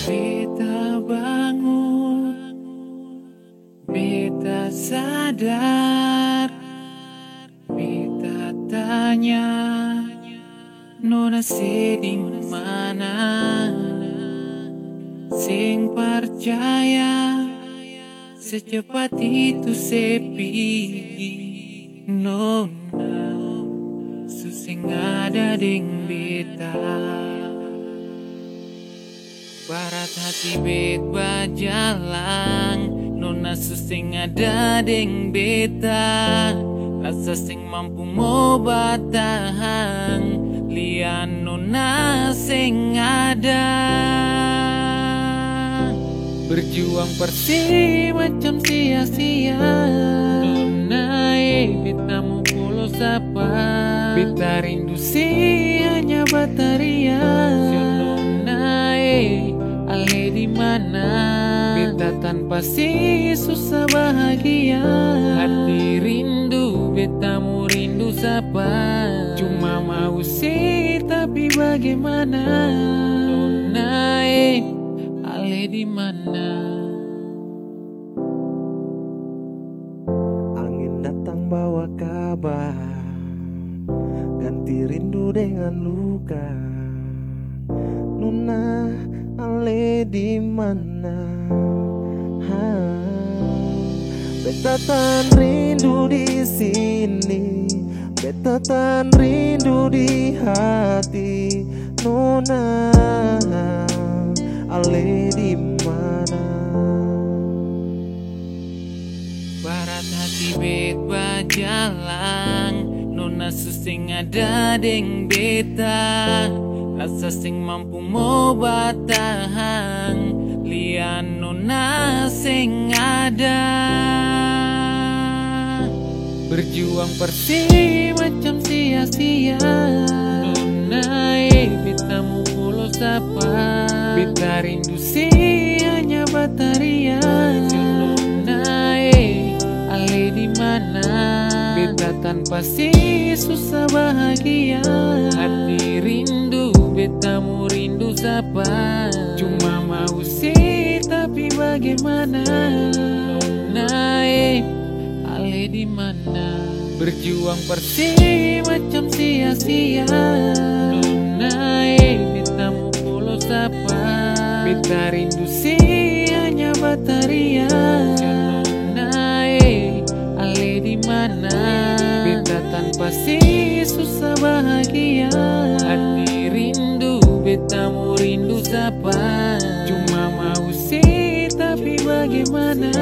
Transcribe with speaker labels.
Speaker 1: Beta bangun, beta sadar, beta tanya, nona sedih mana? Sing percaya secepat itu sepi, nona susing ada deng beta. Barat hati bet bajalang, nona susing ada deng beta. Rasa sing mampu mau batang, lian nona sing ada. Berjuang persi macam sia-sia, nona beta mau pulau sapa. Beta rindu si hanya bataria, nona ale di mana? Beta tanpa si susah bahagia. Hati rindu, beta mau rindu sapa. Cuma mau si tapi bagaimana? Nona ale di mana?
Speaker 2: Angin datang bawa kabar, ganti rindu dengan luka. Nona ale di mana? Beta tan rindu di sini, beta tan rindu di hati. Nona ale di mana?
Speaker 1: Barat hati bet bajalang, nona susing ada deng beta. Rasa sing mampu mau batang, lian nona sing ada. Berjuang persi macam sia-sia, nona beta mau pulau sapa. Beta rindu si hanya bataria, nona ale di mana? Beta tanpa si susah bahagia. Hati rindu, beta mau rindu sapa. Cuma mau si tapi bagaimana? Nona ale di mana? Berjuang persi macam sia-sia, nona beta mau pulau sapa. Beta rindu si hanya bataria, nona ale di mana? Beta tanpa si susah bahagia. Hati rindu, beta mau rindu sapa. Cuma mau si tapi bagaimana?